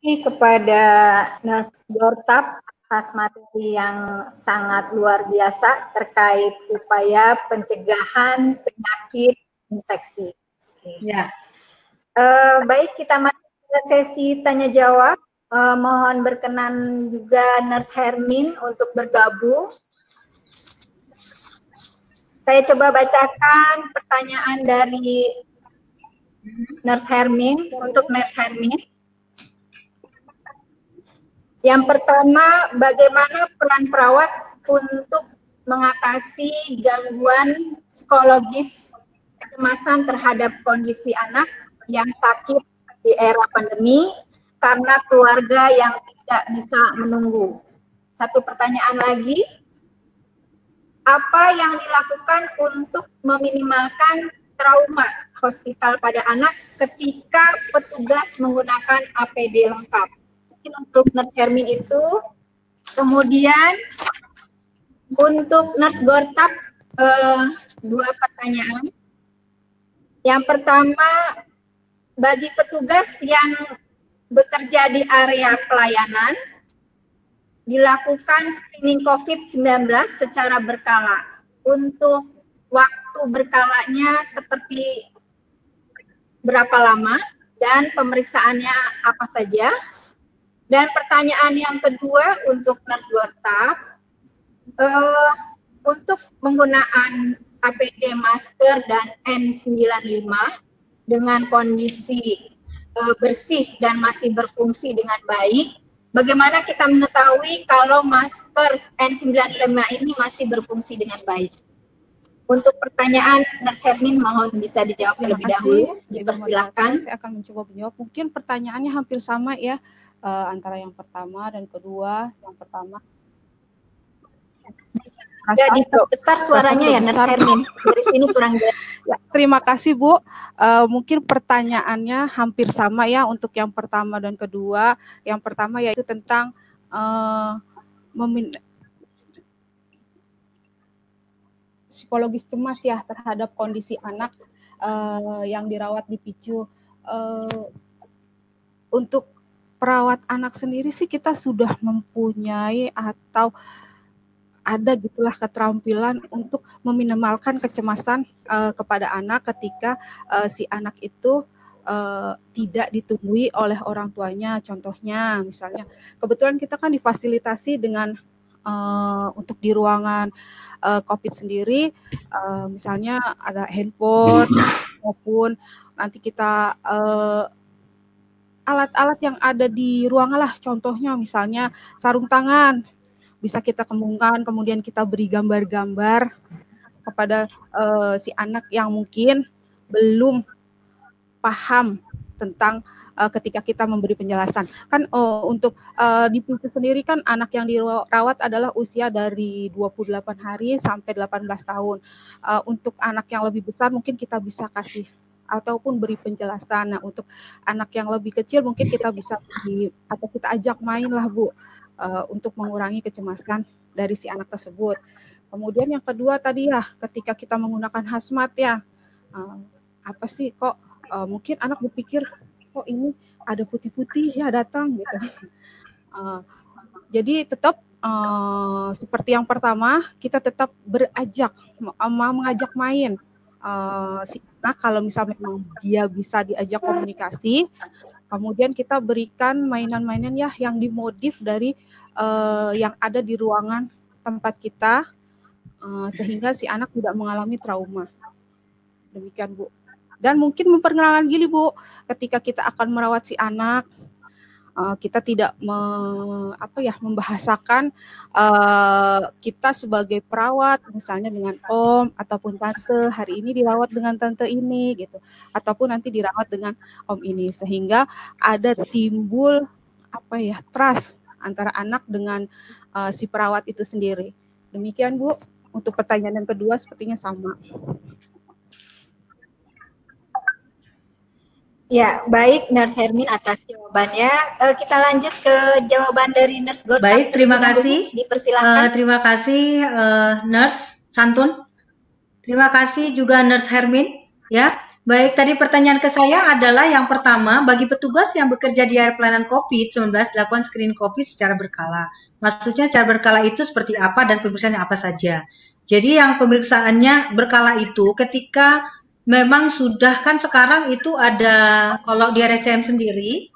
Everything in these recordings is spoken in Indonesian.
kepada Nurse Dortap atas materi yang sangat luar biasa terkait upaya pencegahan penyakit infeksi. Ya. Baik, kita masuk ke sesi tanya jawab. Mohon berkenan juga Nurse Hermin untuk bergabung. Saya coba bacakan pertanyaan dari Nurse Hermin untuk Nurse Hermin. Yang pertama, bagaimana peran perawat untuk mengatasi gangguan psikologis kecemasan terhadap kondisi anak yang sakit di era pandemi karena keluarga yang tidak bisa menunggu. Satu pertanyaan lagi, apa yang dilakukan untuk meminimalkan trauma hospital pada anak ketika petugas menggunakan APD lengkap? Mungkin untuk Nurse Hermin itu. Kemudian untuk Nurse Gortap, 2 pertanyaan. Yang pertama, bagi petugas yang bekerja di area pelayanan, dilakukan screening COVID-19 secara berkala. Untuk waktu berkalanya seperti berapa lama dan pemeriksaannya apa saja. Dan pertanyaan yang kedua untuk Nurse Gortap, untuk penggunaan APD masker dan N95 dengan kondisi bersih dan masih berfungsi dengan baik, bagaimana kita mengetahui kalau masker N95 ini masih berfungsi dengan baik? Untuk pertanyaan Nurse Hermin, mohon bisa dijawab terlebih dahulu. Dipersilakan. Saya akan mencoba menjawab. Mungkin pertanyaannya hampir sama ya, antara yang pertama dan kedua. Yang pertama, agak diperbesar suaranya ya Nurse Hermin. Dari sini kurang jelas. Ya, terima kasih Bu. Mungkin pertanyaannya hampir sama ya untuk yang pertama dan kedua. Yang pertama yaitu tentang psikologis cemas ya terhadap kondisi anak yang dirawat di PICU. Untuk perawat anak sendiri sih kita sudah mempunyai atau ada gitulah keterampilan untuk meminimalkan kecemasan kepada anak ketika si anak itu tidak ditunggui oleh orang tuanya. Contohnya misalnya kebetulan kita kan difasilitasi dengan untuk di ruangan COVID sendiri, misalnya ada handphone maupun nanti kita alat-alat yang ada di ruangan lah, contohnya misalnya sarung tangan bisa kita kembangkan, kemudian kita beri gambar-gambar kepada si anak yang mungkin belum paham tentang ketika kita memberi penjelasan. Kan untuk di PICU sendiri kan anak yang dirawat adalah usia dari 28 hari sampai 18 tahun. Untuk anak yang lebih besar mungkin kita bisa kasih ataupun beri penjelasan. Nah, untuk anak yang lebih kecil mungkin kita bisa atau kita ajak main lah Bu, untuk mengurangi kecemasan dari si anak tersebut. Kemudian yang kedua tadi ya, ketika kita menggunakan hazmat ya, apa sih kok mungkin anak berpikir kok ini ada putih-putih ya datang gitu. Jadi tetap seperti yang pertama kita tetap mengajak main si anak kalau misalnya memang dia bisa diajak komunikasi. Kemudian kita berikan mainan-mainan ya yang dimodif dari yang ada di ruangan tempat kita sehingga si anak tidak mengalami trauma. Demikian Bu. Dan mungkin memperkenalkan diri Bu, ketika kita akan merawat si anak, kita tidak membahasakan kita sebagai perawat, misalnya dengan Om ataupun Tante, hari ini dirawat dengan Tante ini gitu, ataupun nanti dirawat dengan Om ini, sehingga ada timbul trust antara anak dengan si perawat itu sendiri. Demikian Bu. Untuk pertanyaan yang kedua sepertinya sama. Ya, baik Nurse Hermin atas jawabannya. Kita lanjut ke jawaban dari Nurse Gortap. Baik, terima kasih. Dipersilakan. Terima kasih Nurse Santun. Terima kasih juga Nurse Hermin. Ya, Baik, tadi pertanyaan ke saya adalah yang pertama, bagi petugas yang bekerja di area pelayanan COVID-19 dilakukan screening COVID secara berkala. Maksudnya secara berkala itu seperti apa dan pemeriksaannya apa saja. Jadi yang pemeriksaannya berkala itu ketika memang sudah kan sekarang itu ada, kalau di RSCM sendiri,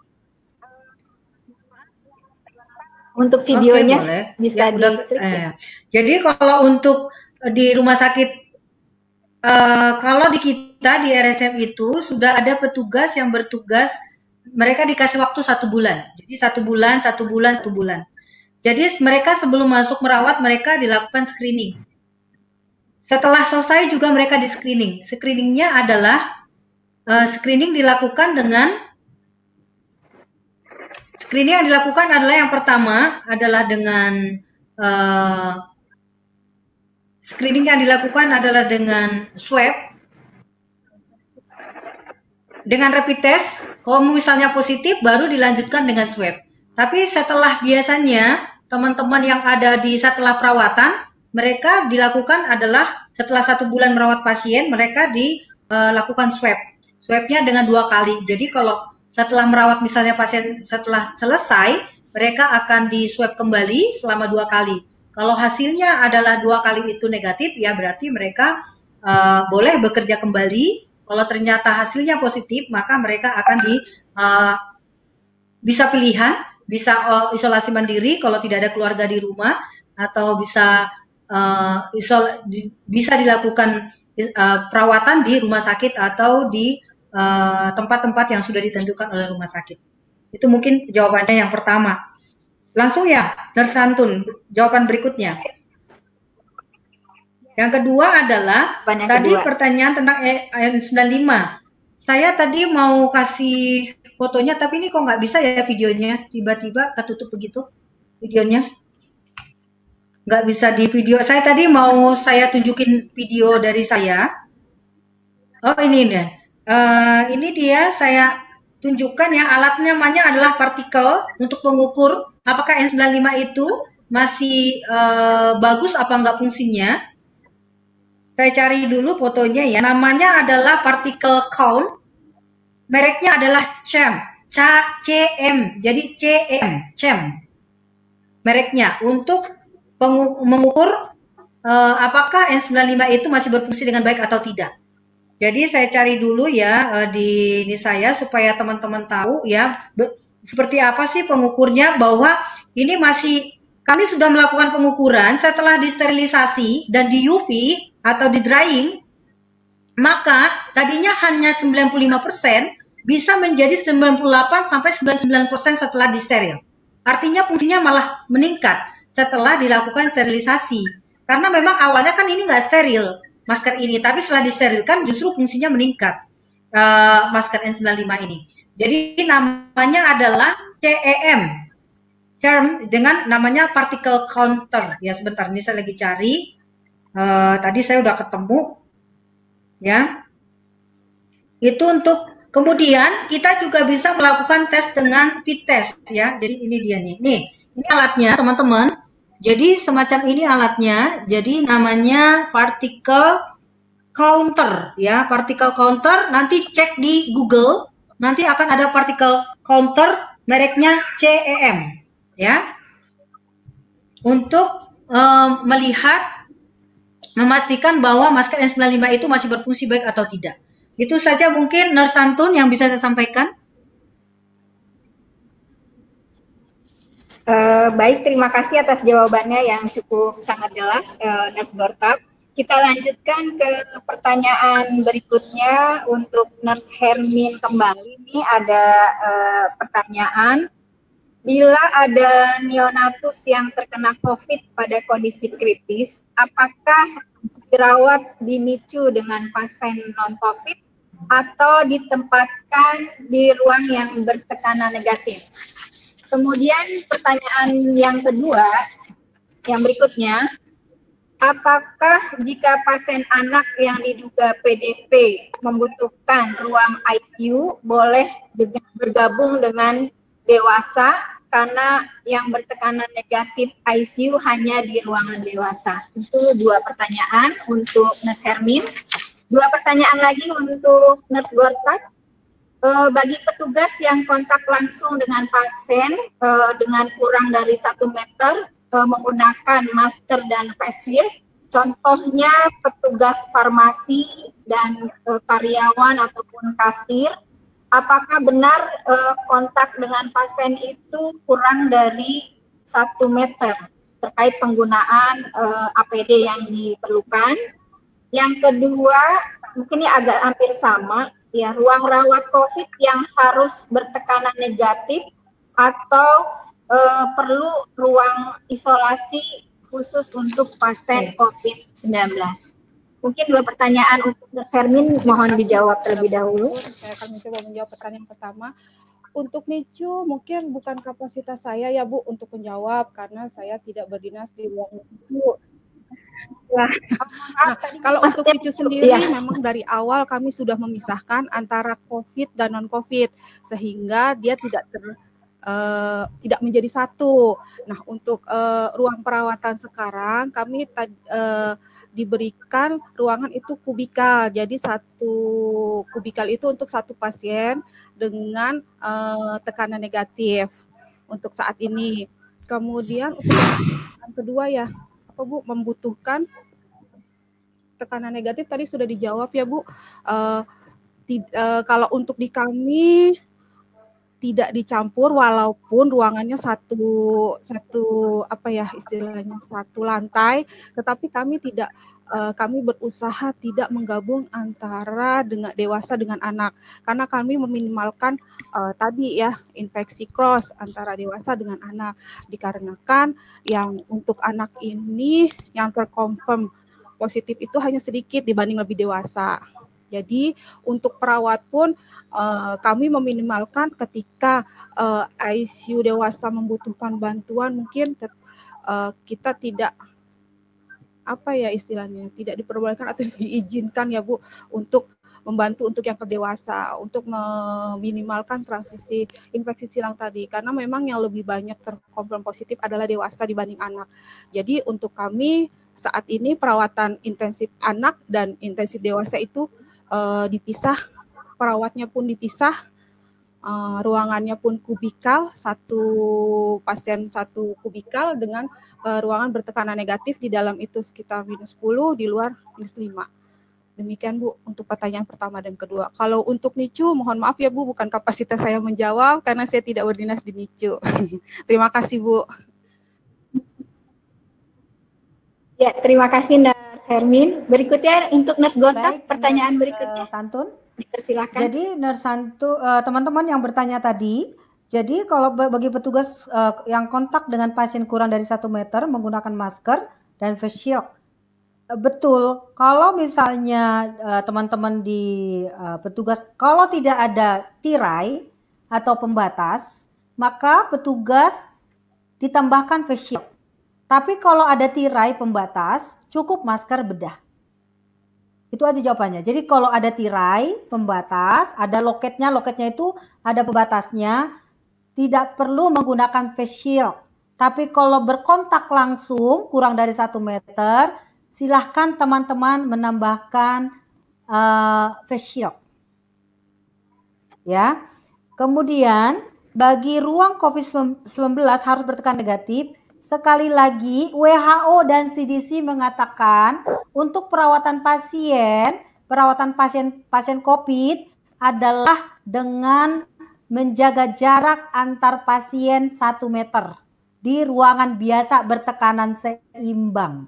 untuk videonya boleh. bisa Ya, udah, diklik ya. Jadi kalau untuk di rumah sakit, kalau di kita di RSM itu sudah ada petugas yang bertugas, mereka dikasih waktu 1 bulan. Jadi 1 bulan, 1 bulan, 1 bulan. Jadi mereka sebelum masuk merawat mereka dilakukan screening. Setelah selesai juga mereka di screening. Screeningnya adalah screening yang dilakukan adalah yang pertama adalah dengan screening yang dilakukan adalah dengan swab, dengan rapid test. Kalau misalnya positif, baru dilanjutkan dengan swab. Tapi setelah biasanya teman-teman yang ada di setelah perawatan, mereka dilakukan adalah setelah 1 bulan merawat pasien, mereka dilakukan swab. Swabnya dengan 2 kali. Jadi kalau setelah merawat misalnya pasien setelah selesai, mereka akan di swab kembali selama 2 kali. Kalau hasilnya adalah 2 kali itu negatif, ya berarti mereka boleh bekerja kembali. Kalau ternyata hasilnya positif, maka mereka akan bisa pilihan, bisa isolasi mandiri kalau tidak ada keluarga di rumah, atau bisa dilakukan perawatan di rumah sakit atau di tempat-tempat yang sudah ditentukan oleh rumah sakit. Itu mungkin jawabannya yang pertama. Langsung ya, Nurse Santun, jawaban berikutnya. Yang kedua adalah pertanyaan tentang N95. Saya tadi mau kasih fotonya, tapi ini kok nggak bisa ya videonya, tiba-tiba ketutup begitu videonya. Nggak bisa di video. Saya tadi mau saya tunjukin video dari saya. Oh ini deh. Ini dia saya tunjukkan ya, alatnya namanya adalah partikel untuk mengukur apakah N95 itu masih bagus apa enggak fungsinya. Saya cari dulu fotonya ya. Namanya adalah particle count. Mereknya adalah CM. Jadi CM. Mereknya untuk mengukur apakah N95 itu masih berfungsi dengan baik atau tidak. Jadi saya cari dulu ya di ini saya supaya teman-teman tahu ya seperti apa sih pengukurnya, bahwa ini kami sudah melakukan pengukuran setelah disterilisasi dan di UV atau di drying, maka tadinya hanya 95% bisa menjadi 98 sampai 99% setelah disteril. Artinya fungsinya malah meningkat setelah dilakukan sterilisasi. Karena memang awalnya kan ini nggak steril masker ini, tapi setelah disterilkan justru fungsinya meningkat masker N95 ini. Jadi namanya adalah CEM, dengan namanya particle counter. Ya sebentar, ini saya lagi cari. Tadi saya udah ketemu, ya. Itu untuk kemudian kita juga bisa melakukan tes dengan fit test, ya. Jadi ini dia nih. Nih, ini alatnya, teman-teman. Jadi semacam ini alatnya. Jadi namanya particle counter, ya. Particle counter. Nanti cek di Google, nanti akan ada particle counter mereknya CEM, ya. Untuk memastikan bahwa masker N95 itu masih berfungsi baik atau tidak. Itu saja mungkin Nurse Santun yang bisa saya sampaikan. Baik, terima kasih atas jawabannya yang cukup sangat jelas, Nurse Gortab. Kita lanjutkan ke pertanyaan berikutnya untuk Nurse Hermin kembali. Ini ada pertanyaan. Bila ada neonatus yang terkena COVID pada kondisi kritis, apakah dirawat di NICU dengan pasien non-COVID atau ditempatkan di ruang yang bertekanan negatif? Kemudian pertanyaan yang kedua, yang berikutnya, apakah jika pasien anak yang diduga PDP membutuhkan ruang ICU, boleh bergabung dengan dewasa karena yang bertekanan negatif ICU hanya di ruangan dewasa? Itu dua pertanyaan untuk Nurse Hermin. Dua pertanyaan lagi untuk Nurse Gortak. Bagi petugas yang kontak langsung dengan pasien dengan kurang dari 1 meter menggunakan masker dan face shield, contohnya petugas farmasi dan karyawan ataupun kasir, apakah benar kontak dengan pasien itu kurang dari 1 meter terkait penggunaan APD yang diperlukan? Yang kedua, mungkin ini agak hampir sama, ya, ruang rawat COVID yang harus bertekanan negatif atau perlu ruang isolasi khusus untuk pasien COVID-19. Mungkin dua pertanyaan untuk Hermin, mohon dijawab terlebih dahulu. Saya akan mencoba menjawab pertanyaan pertama. Untuk NICU mungkin bukan kapasitas saya ya Bu untuk menjawab karena saya tidak berdinas di ruang NICU. Nah, kalau untuk NICU sendiri memang dari awal kami sudah memisahkan antara COVID dan non-COVID sehingga dia tidak menjadi satu. Nah, untuk ruang perawatan sekarang kami diberikan ruangan itu kubikal. Jadi satu kubikal itu untuk satu pasien dengan tekanan negatif untuk saat ini. Kemudian untuk yang kedua ya, apa Bu, membutuhkan tekanan negatif tadi sudah dijawab ya Bu. Kalau untuk di kami tidak dicampur walaupun ruangannya satu apa ya istilahnya satu lantai, tetapi kami berusaha tidak menggabung antara dengan dewasa dengan anak karena kami meminimalkan tadi ya infeksi cross antara dewasa dengan anak dikarenakan yang untuk anak ini yang terkonfirm positif itu hanya sedikit dibanding lebih dewasa. Jadi untuk perawat pun kami meminimalkan ketika ICU dewasa membutuhkan bantuan mungkin kita tidak apa ya istilahnya tidak diperbolehkan atau diizinkan ya Bu untuk membantu untuk yang kedewasa untuk meminimalkan transmisi infeksi silang tadi karena memang yang lebih banyak terkonfirm positif adalah dewasa dibanding anak. Jadi untuk kami saat ini perawatan intensif anak dan intensif dewasa itu dipisah, perawatnya pun dipisah, ruangannya pun kubikal, satu pasien satu kubikal dengan ruangan bertekanan negatif di dalam itu sekitar -10, di luar -5. Demikian Bu untuk pertanyaan pertama dan kedua. Kalau untuk NICU, mohon maaf ya Bu, bukan kapasitas saya menjawab karena saya tidak berdinas di NICU. Terima kasih Bu. Ya, terima kasih Nurse Hermin. Berikutnya untuk Nurse Gortak, pertanyaan berikutnya. Santun. Dipersilakan. Jadi Nurse Santun, teman-teman yang bertanya tadi, jadi kalau bagi petugas yang kontak dengan pasien kurang dari 1 meter menggunakan masker dan face shield, betul. Kalau misalnya teman-teman di petugas, kalau tidak ada tirai atau pembatas, maka petugas ditambahkan face shield. Tapi kalau ada tirai pembatas, cukup masker bedah. Itu aja jawabannya. Jadi kalau ada tirai pembatas, ada loketnya itu ada pembatasnya, tidak perlu menggunakan face shield. Tapi kalau berkontak langsung kurang dari 1 meter, silahkan teman-teman menambahkan face shield. Ya. Kemudian bagi ruang COVID-19 harus bertekanan negatif. Sekali lagi, WHO dan CDC mengatakan untuk perawatan pasien COVID adalah dengan menjaga jarak antar pasien 1 meter di ruangan biasa bertekanan seimbang.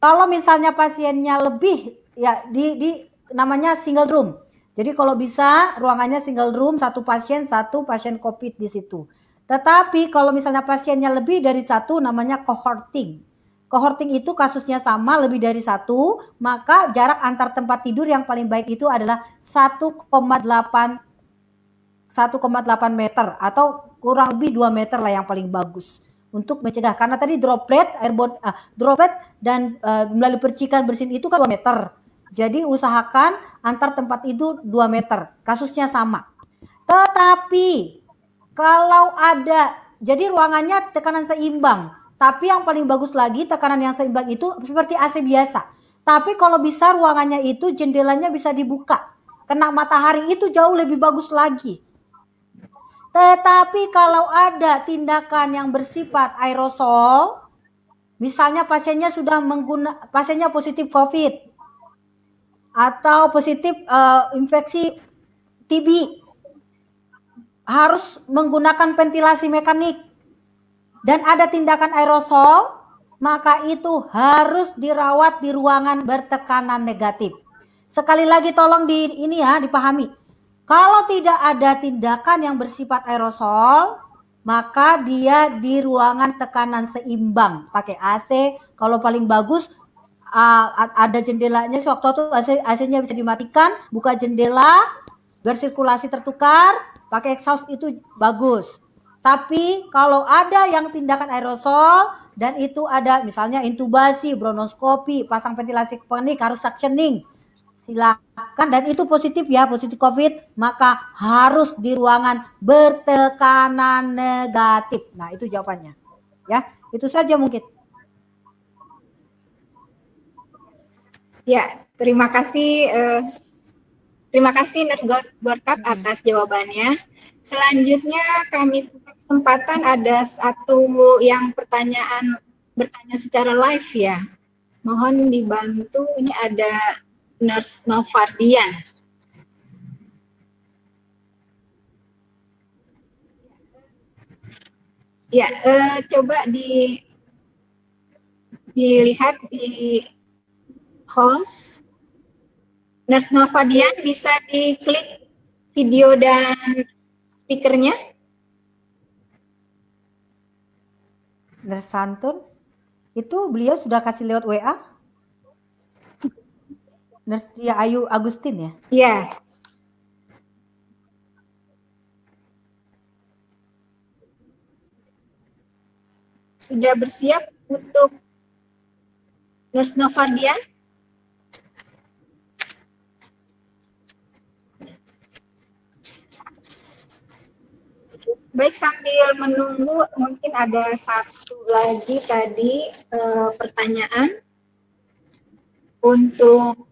Kalau misalnya pasiennya lebih, ya namanya single room. Jadi kalau bisa ruangannya single room, satu pasien COVID di situ. Tetapi kalau misalnya pasiennya lebih dari 1 namanya cohorting. Cohorting itu kasusnya sama lebih dari 1, maka jarak antar tempat tidur yang paling baik itu adalah 1,8 meter atau kurang lebih 2 meter lah yang paling bagus untuk mencegah. Karena tadi droplet dan melalui percikan bersin itu kan 2 meter. Jadi usahakan antar tempat tidur 2 meter. Kasusnya sama. Tetapi kalau ada, jadi ruangannya tekanan seimbang, tapi yang paling bagus lagi tekanan yang seimbang itu seperti AC biasa. Tapi kalau bisa ruangannya itu jendelanya bisa dibuka. Kena matahari itu jauh lebih bagus lagi. Tetapi kalau ada tindakan yang bersifat aerosol, misalnya pasiennya pasiennya positif COVID atau positif infeksi TB, harus menggunakan ventilasi mekanik dan ada tindakan aerosol, maka itu harus dirawat di ruangan bertekanan negatif. Sekali lagi tolong dipahami. Kalau tidak ada tindakan yang bersifat aerosol, maka dia di ruangan tekanan seimbang, pakai AC. Kalau paling bagus ada jendelanya, sewaktu itu AC-nya bisa dimatikan, buka jendela, bersirkulasi tertukar, pakai exhaust itu bagus. Tapi kalau ada yang tindakan aerosol dan itu ada misalnya intubasi, bronkoskopi, pasang ventilasi mekanik, harus suctioning, silakan, dan itu positif ya, positif COVID, maka harus di ruangan bertekanan negatif. Nah, itu jawabannya. Ya, itu saja mungkin. Ya, terima kasih Nurse Gorkap atas jawabannya. Selanjutnya kami buka kesempatan, ada satu yang bertanya secara live ya. Mohon dibantu, ini ada Nurse Novardian. Ya, coba dilihat di host. Nurse Novardian, bisa diklik video dan speakernya. Nurse Santun, itu beliau sudah kasih lewat WA? Nurse Ayu Agustin ya? Iya. Sudah bersiap untuk Nurse Novardian? Baik, sambil menunggu, mungkin ada satu lagi tadi pertanyaan untuk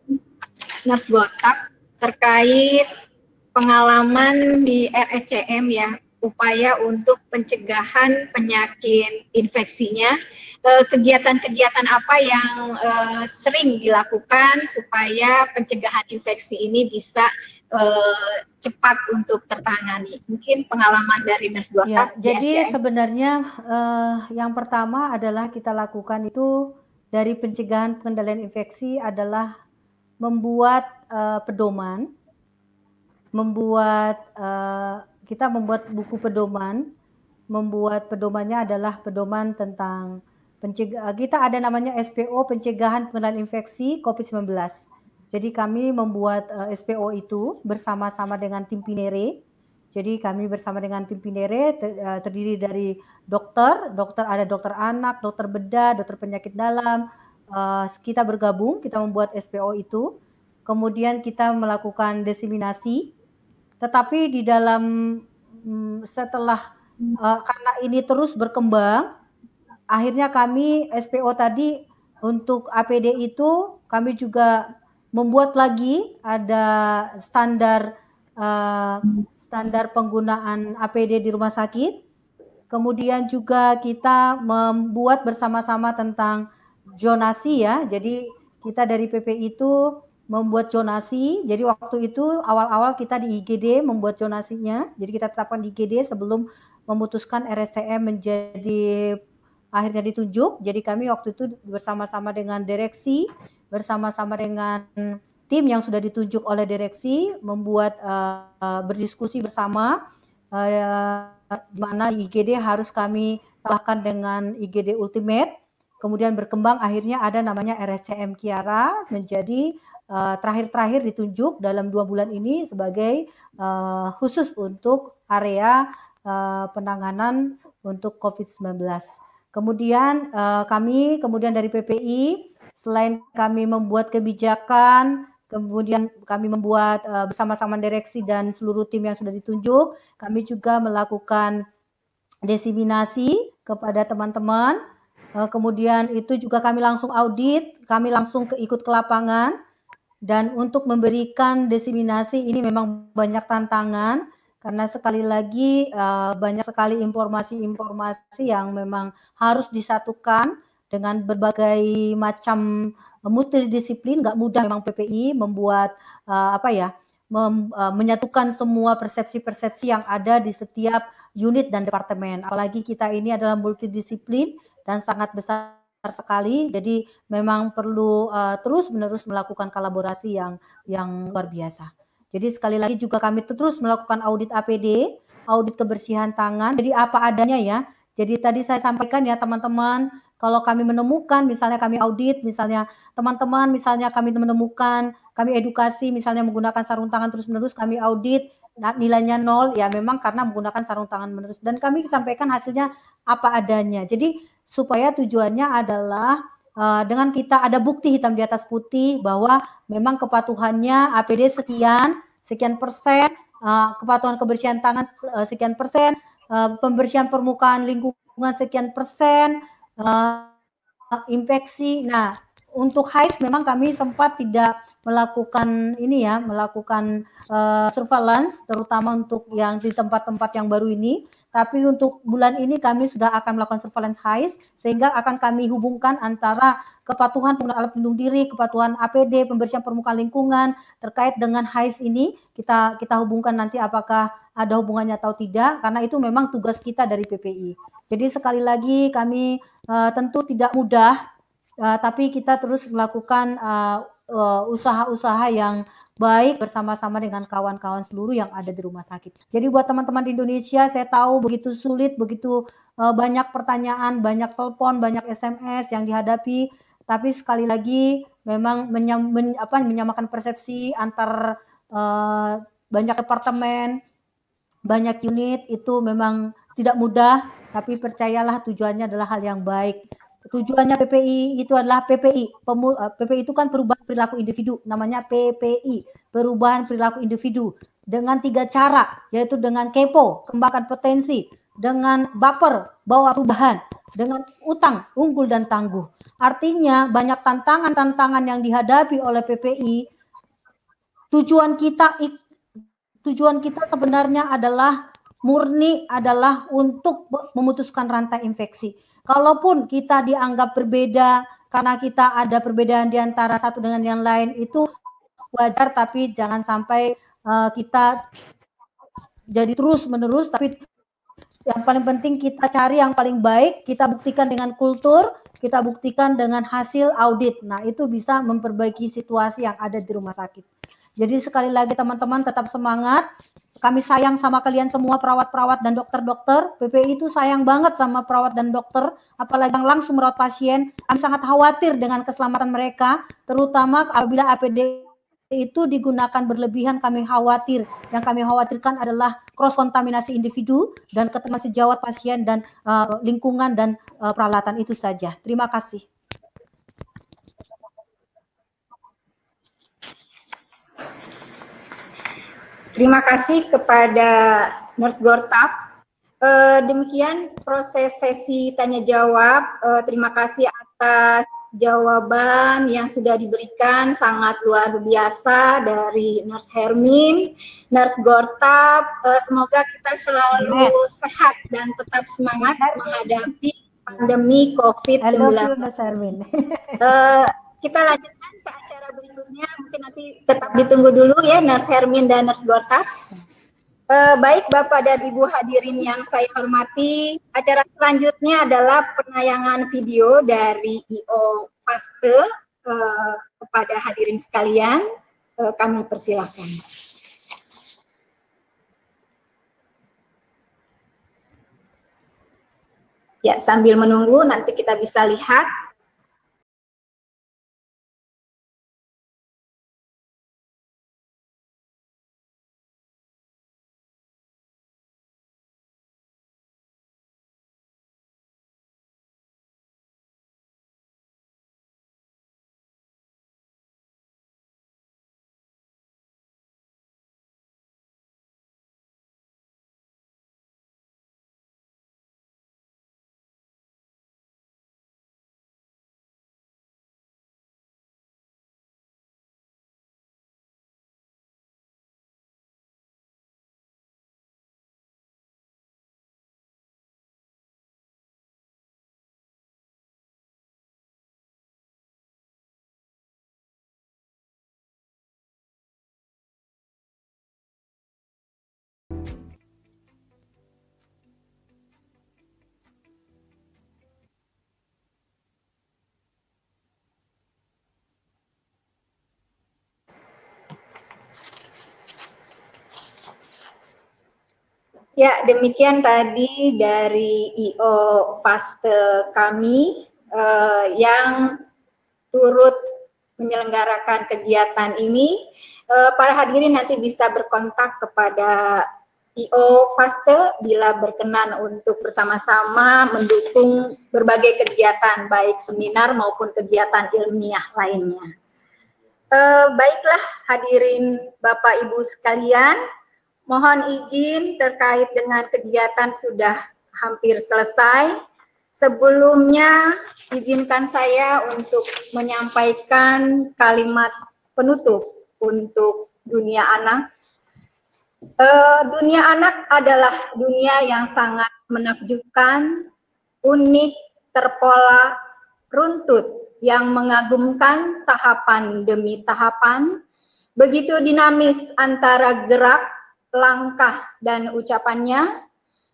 Nurse Gorkap terkait pengalaman di RSCM ya, upaya untuk pencegahan penyakit infeksinya, kegiatan-kegiatan apa yang sering dilakukan supaya pencegahan infeksi ini bisa cepat untuk tertangani. Mungkin pengalaman dari Nurse Gorkap. Ya, jadi sebenarnya yang pertama adalah kita lakukan itu dari pencegahan pengendalian infeksi adalah membuat pedoman, kita membuat buku pedoman. Membuat pedomannya adalah pedoman tentang kita ada namanya SPO, pencegahan pengendalian infeksi COVID-19. Jadi kami membuat SPO itu bersama-sama dengan tim Pinere. Jadi kami bersama dengan tim Pinere terdiri dari dokter ada dokter anak, dokter bedah, dokter penyakit dalam. Kita bergabung, kita membuat SPO itu. Kemudian kita melakukan diseminasi. Tetapi di dalam setelah karena ini terus berkembang, akhirnya kami SPO tadi untuk APD itu kami juga membuat lagi ada standar penggunaan APD di rumah sakit. Kemudian juga kita membuat bersama-sama tentang zonasi ya. Jadi kita dari PP itu membuat zonasi. Jadi waktu itu awal-awal kita di IGD membuat zonasinya. Jadi kita tetapkan di IGD sebelum memutuskan RSCM menjadi akhirnya ditunjuk. Jadi kami waktu itu bersama-sama dengan direksi, bersama-sama dengan tim yang sudah ditunjuk oleh direksi, membuat berdiskusi bersama di mana IGD harus kami tambahkan dengan IGD Ultimate. Kemudian berkembang akhirnya ada namanya RSCM Kiara, menjadi terakhir ditunjuk dalam 2 bulan ini sebagai khusus untuk area penanganan untuk COVID-19. Kemudian kami dari PPI, selain kami membuat kebijakan, kemudian kami membuat bersama-sama direksi dan seluruh tim yang sudah ditunjuk, kami juga melakukan diseminasi kepada teman-teman kemudian itu juga kami langsung audit, kami langsung ikut ke lapangan, dan untuk memberikan diseminasi ini memang banyak tantangan, karena sekali lagi banyak sekali informasi-informasi yang memang harus disatukan dengan berbagai macam multidisiplin. Nggak mudah memang PPI membuat menyatukan semua persepsi-persepsi yang ada di setiap unit dan departemen. Apalagi kita ini adalah multidisiplin dan sangat besar sekali, jadi memang perlu terus-menerus melakukan kolaborasi yang luar biasa. Jadi sekali lagi juga kami terus melakukan audit APD, audit kebersihan tangan, jadi apa adanya ya. Jadi tadi saya sampaikan ya teman-teman, kalau kami menemukan, misalnya kami audit, misalnya teman-teman, misalnya kami menemukan, kami edukasi, misalnya menggunakan sarung tangan terus-menerus, kami audit, nilainya 0, ya memang karena menggunakan sarung tangan menerus. Dan kami sampaikan hasilnya apa adanya. Jadi supaya tujuannya adalah dengan kita ada bukti hitam di atas putih bahwa memang kepatuhannya APD sekian persen, kepatuhan kebersihan tangan sekian persen, pembersihan permukaan lingkungan sekian persen, infeksi. Nah, untuk HAIS memang kami sempat tidak melakukan ini ya, melakukan surveillance, terutama untuk yang di tempat-tempat yang baru ini. Tapi untuk bulan ini kami sudah akan melakukan surveillance HAIS, sehingga akan kami hubungkan antara kepatuhan penggunaan alat pelindung diri, kepatuhan APD, pembersihan permukaan lingkungan terkait dengan HAIS ini. Kita hubungkan nanti apakah ada hubungannya atau tidak, karena itu memang tugas kita dari PPI. Jadi sekali lagi kami tentu tidak mudah, tapi kita terus melakukan usaha-usaha yang baik bersama-sama dengan kawan-kawan seluruh yang ada di rumah sakit. Jadi buat teman-teman di Indonesia, saya tahu begitu sulit, begitu banyak pertanyaan, banyak telepon, banyak SMS yang dihadapi, tapi sekali lagi memang menyamakan persepsi antar banyak departemen, banyak unit itu memang tidak mudah, tapi percayalah tujuannya adalah hal yang baik. Tujuannya PPI itu adalah PPI itu kan perubahan perilaku individu, namanya PPI, perubahan perilaku individu, dengan 3 cara, yaitu dengan kepo, kembangkan potensi, dengan baper, bawa perubahan, dengan utang, unggul dan tangguh. Artinya banyak tantangan-tantangan yang dihadapi oleh PPI. Tujuan kita sebenarnya adalah murni adalah untuk memutuskan rantai infeksi. Kalaupun kita dianggap berbeda karena kita ada perbedaan di antara satu dengan yang lain, itu wajar, tapi jangan sampai kita jadi terus-menerus. Tapi yang paling penting kita cari yang paling baik, kita buktikan dengan kultur, kita buktikan dengan hasil audit. Nah, itu bisa memperbaiki situasi yang ada di rumah sakit. Jadi sekali lagi teman-teman tetap semangat. Kami sayang sama kalian semua, perawat-perawat dan dokter-dokter. PPI itu sayang banget sama perawat dan dokter, apalagi yang langsung merawat pasien. Kami sangat khawatir dengan keselamatan mereka, terutama apabila APD itu digunakan berlebihan. Kami khawatir. Yang kami khawatirkan adalah cross kontaminasi individu dan keteman sejawat pasien dan lingkungan dan peralatan. Itu saja. Terima kasih. Terima kasih kepada Nurse Gortap. Demikian proses sesi tanya jawab. Terima kasih atas jawaban yang sudah diberikan, sangat luar biasa dari Nurse Hermin, Nurse Gortap. Semoga kita selalu sehat dan tetap semangat menghadapi pandemi COVID-19. Kita lanjutkan ke acara berikutnya, mungkin nanti tetap ditunggu dulu ya Nurse Hermin dan Nurse Gortap. Baik Bapak dan Ibu hadirin yang saya hormati, acara selanjutnya adalah penayangan video dari IO Paste kepada hadirin sekalian, kami persilahkan. Ya, sambil menunggu nanti kita bisa lihat Ya, demikian tadi dari IO Faste kami yang turut menyelenggarakan kegiatan ini. Para hadirin nanti bisa berkontak kepada IO Faste bila berkenan untuk bersama-sama mendukung berbagai kegiatan, baik seminar maupun kegiatan ilmiah lainnya. Baiklah hadirin Bapak Ibu sekalian, mohon izin terkait dengan kegiatan sudah hampir selesai. Sebelumnya izinkan saya untuk menyampaikan kalimat penutup untuk dunia anak. Dunia anak adalah dunia yang sangat menakjubkan, unik, terpola, runtut, yang mengagumkan tahapan demi tahapan, begitu dinamis antara gerak, langkah, dan ucapannya,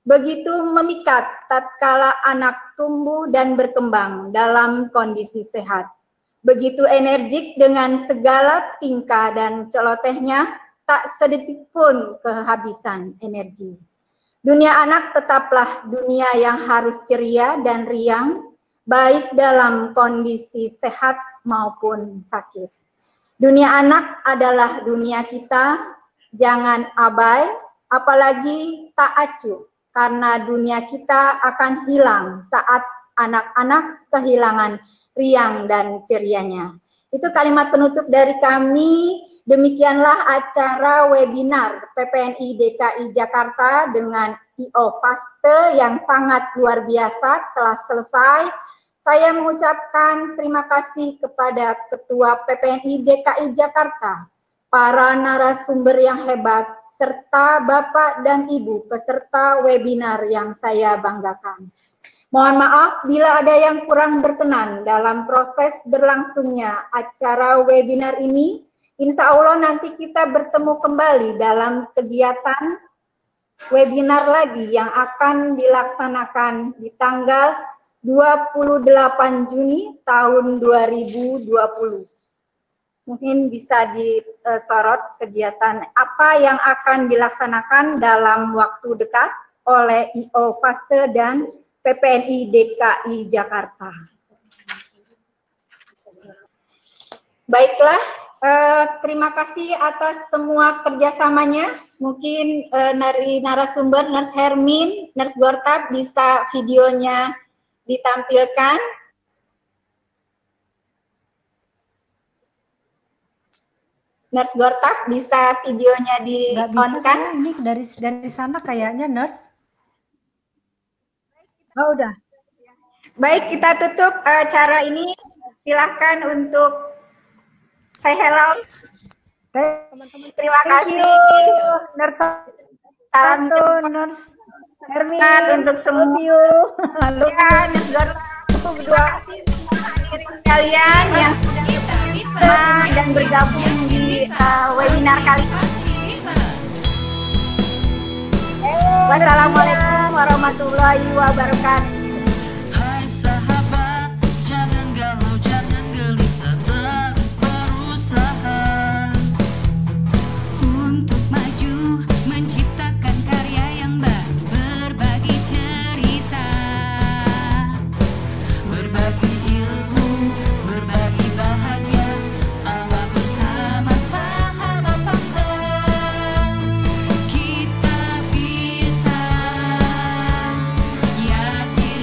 begitu memikat tatkala anak tumbuh dan berkembang dalam kondisi sehat, begitu energik dengan segala tingkah dan celotehnya, tak sedetik pun kehabisan energi. Dunia anak tetaplah dunia yang harus ceria dan riang, baik dalam kondisi sehat maupun sakit. Dunia anak adalah dunia kita, jangan abai, apalagi tak acuh, karena dunia kita akan hilang saat anak-anak kehilangan riang dan cerianya. Itu kalimat penutup dari kami. Demikianlah acara webinar PPNI DKI Jakarta dengan IO Faste yang sangat luar biasa telah selesai. Saya mengucapkan terima kasih kepada Ketua PPNI DKI Jakarta, para narasumber yang hebat, serta Bapak dan Ibu peserta webinar yang saya banggakan. Mohon maaf bila ada yang kurang berkenan dalam proses berlangsungnya acara webinar ini. Insya Allah nanti kita bertemu kembali dalam kegiatan webinar lagi yang akan dilaksanakan di tanggal 28 Juni tahun 2020. Mungkin bisa disorot kegiatan apa yang akan dilaksanakan dalam waktu dekat oleh IO Faste dan PPNI DKI Jakarta. Baiklah, terima kasih atas semua kerjasamanya. Mungkin dari narasumber, Nurse Hermin, Nurse Gortab bisa videonya ditampilkan. Nurse Gortab bisa videonya di-on-kan? Ini dari sana kayaknya Nurse. Oh udah. Baik, kita tutup acara ini. Silahkan untuk say hello. Terima kasih. Nurse. Salam Nurse Hermin untuk semua. Halo. Ya, Nurse Gortab. Terima kasih semua hadirin sekalian yang bisa dan bergabung di webinar kali ini. Wassalamualaikum warahmatullahi wabarakatuh. Hai sahabat, jangan galau, jangan gelisah, terus berusaha untuk maju, menciptakan karya yang baru, berbagi cerita, berbagi ilmu, berbagi bahagia, Allah bersama sahabat Faste. Kita bisa yakin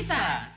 bisa.